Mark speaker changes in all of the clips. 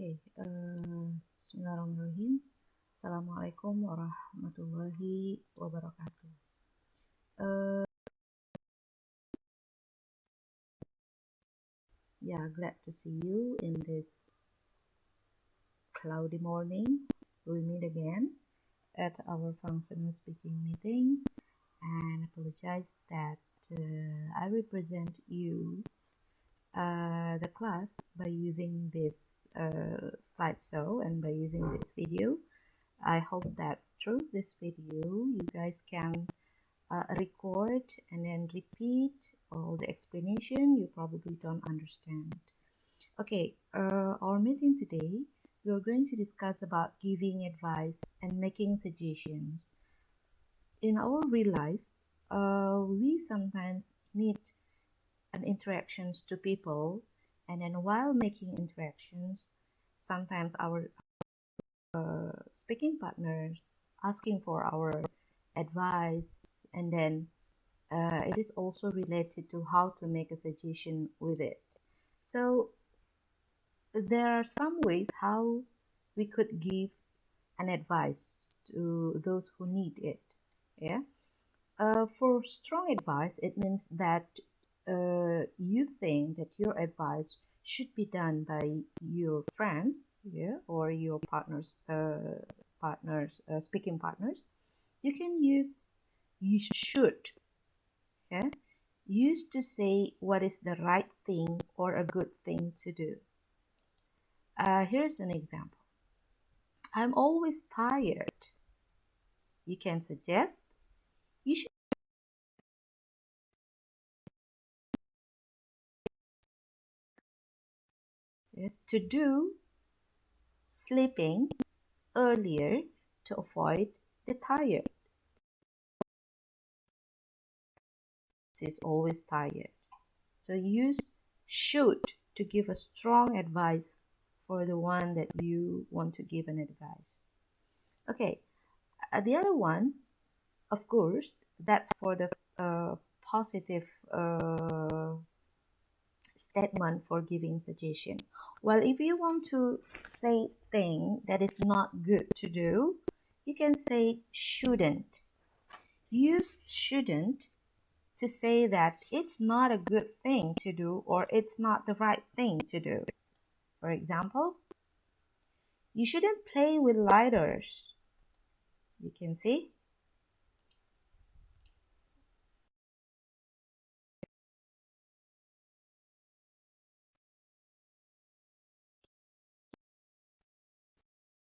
Speaker 1: Bismillahirrahmanirrahim. Assalamualaikum warahmatullahi wabarakatuh. Glad to see you in this cloudy morning. We meet again at our functional speaking meetings, and apologize that I represent you, the class, by using this slideshow and by using this video. I hope that through this video you guys can record and then repeat all the explanation you probably don't understand. Our meeting today, we are going to discuss about giving advice and making suggestions. In our real life, we sometimes need an interactions to people, and then while making interactions, sometimes our speaking partner asking for our advice, and then it is also related to how to make a suggestion with it. So there are some ways how we could give an advice to those who need it. For strong advice, it means that you think that your advice should be done by your friends, or your speaking partners. You can use "you should," used to say what is the right thing or a good thing to do. Here's an example. I'm always tired. You can suggest you should to do sleeping earlier to avoid the tired. Is always tired. So use should to give a strong advice for the one that you want to give an advice. The other one, of course, that's for the positive statement for giving suggestion. Well, if you want to say thing that is not good to do, you can say shouldn't. Use shouldn't to say that it's not a good thing to do or it's not the right thing to do. For example, you shouldn't play with lighters. You can see.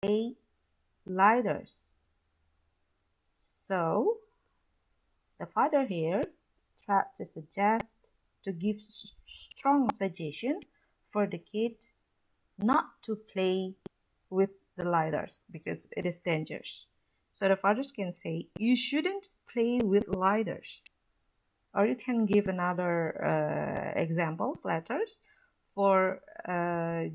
Speaker 1: Play lighters. So the father here tried to suggest, to give strong suggestion for the kid not to play with the lighters because it is dangerous. So the fathers can say, you shouldn't play with lighters. Or you can give another examples, letters, for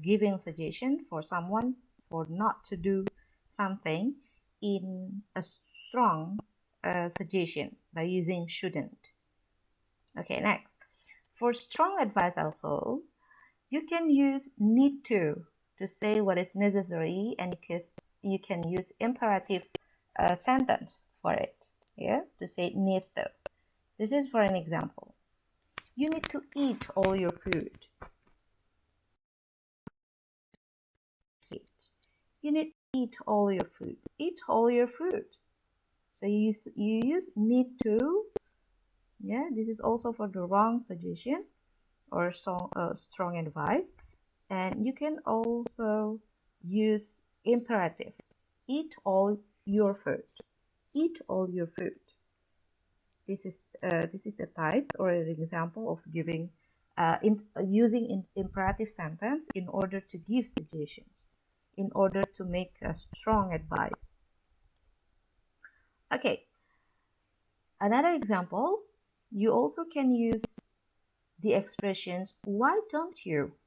Speaker 1: giving suggestion for someone for not to do something in a strong suggestion by using shouldn't. Okay, next. For strong advice also, you can use need to say what is necessary, and you can use imperative sentence for it, to say need to. This is for an example. You need to eat all your food. You need to eat all your food. Eat all your food. So you use need to. This is also for the wrong suggestion or strong advice. And you can also use imperative. Eat all your food. Eat all your food. This is the types or an example of giving using imperative sentence in order to give suggestions, in order to make a strong advice. Okay, another example, you also can use the expressions why don't you,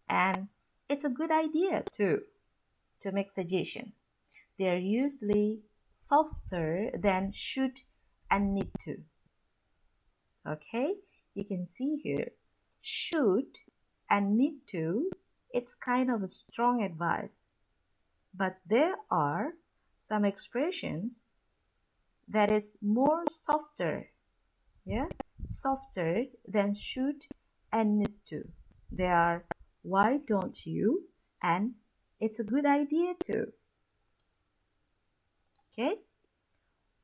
Speaker 1: and it's a good idea too to make suggestion. They're usually softer than should and need to. Okay, you can see here should and need to It's kind of a strong advice. But there are some expressions that is more softer, yeah, softer than should and need to. They are why don't you and it's a good idea to. Okay?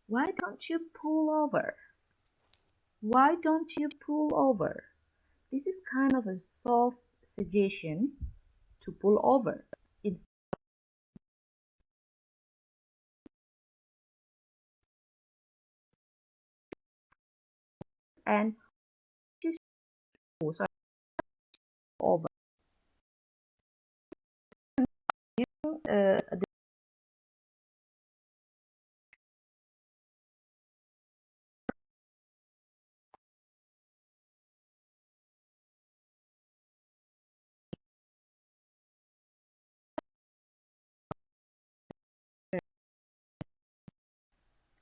Speaker 1: Why don't you pull over? Why don't you pull over? This is kind of a soft suggestion to pull over. It's and just oh, sorry, over. Uh,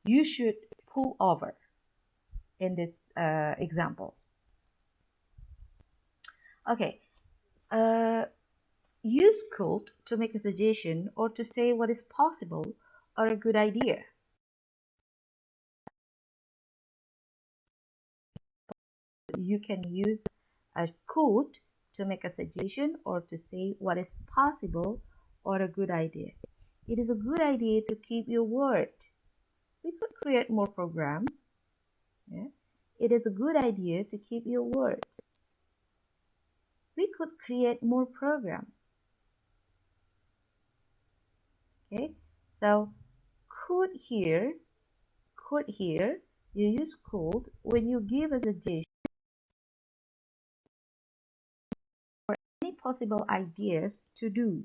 Speaker 1: you should pull over in this example. Okay. Uh, use could to make a suggestion or to say what is possible or a good idea. You can use a could to make a suggestion or to say what is possible or a good idea. It is a good idea to keep your word. We could create more programs. Yeah? It is a good idea to keep your word. We could create more programs. Okay, so could here, you use could when you give a suggestion or any possible ideas to do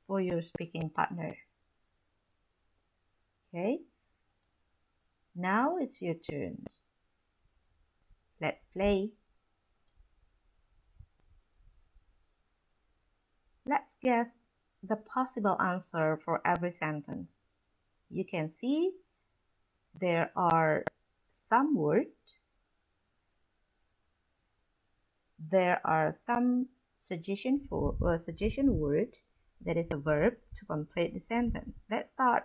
Speaker 1: for your speaking partner. Okay, now it's your turn. Let's play. Let's guess the possible answer for every sentence. You can see there are some words. There are some suggestion word that is a verb to complete the sentence. Let's start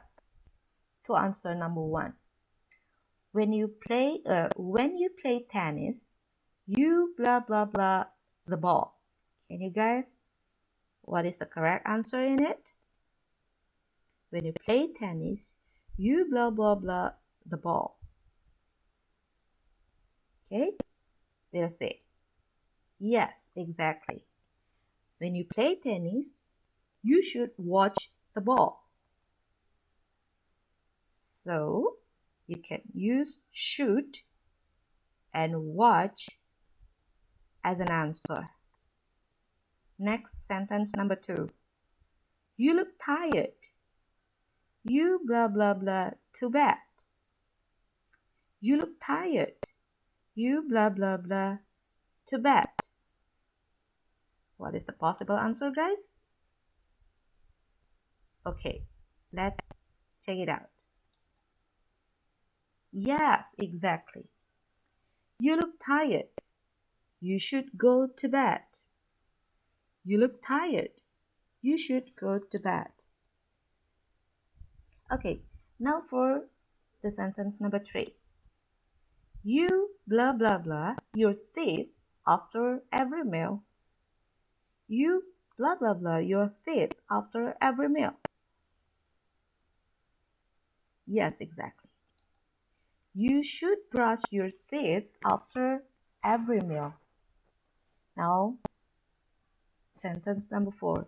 Speaker 1: to answer number one. When you play tennis, you blah blah blah the ball. Can you guys? What is the correct answer in it? When you play tennis, you blah blah blah the ball. Okay, we'll say yes, exactly. When you play tennis, you should watch the ball. So you can use should and watch as an answer. Next sentence number two. You look tired. You blah blah blah to bed. You look tired. You blah blah blah to bed. What is the possible answer, guys? Okay, let's check it out. Yes, exactly. You look tired. You should go to bed. You look tired. You should go to bed. Okay, now for the sentence number three. You blah blah blah your teeth after every meal. You blah blah blah your teeth after every meal. Yes, exactly. You should brush your teeth after every meal. Now, sentence number four.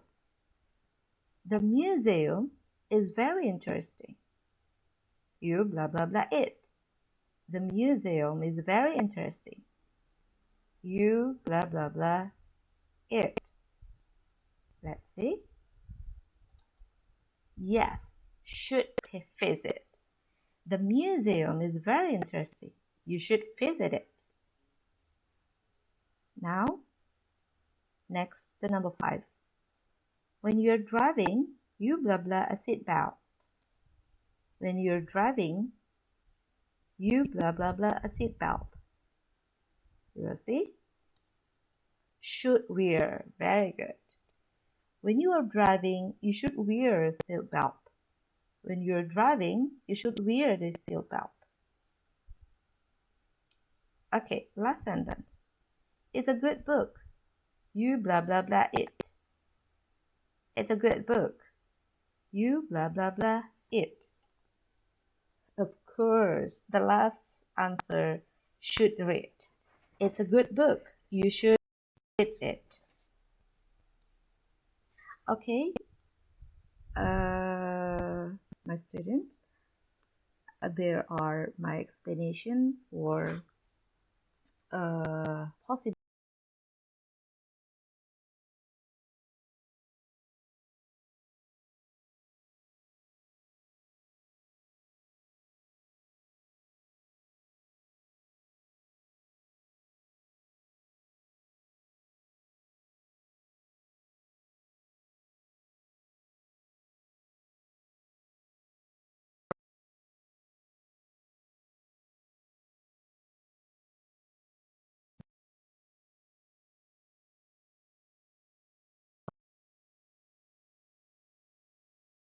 Speaker 1: The museum is very interesting. You blah blah blah it. The museum is very interesting. You blah blah blah it. Let's see. Yes, should visit. The museum is very interesting. You should visit it. Now, next to number five. When you're driving, you blah blah a seatbelt. When you're driving, you blah blah blah a seatbelt. You will see. Should wear. Very good. When you are driving, you should wear a seatbelt. When you're driving, you should wear the seatbelt. Okay, last sentence. It's a good book. You blah blah blah it. It's a good book. You blah blah blah it. Of course, the last answer should read. It's a good book. You should read it. Okay, my students, there are my explanation for possible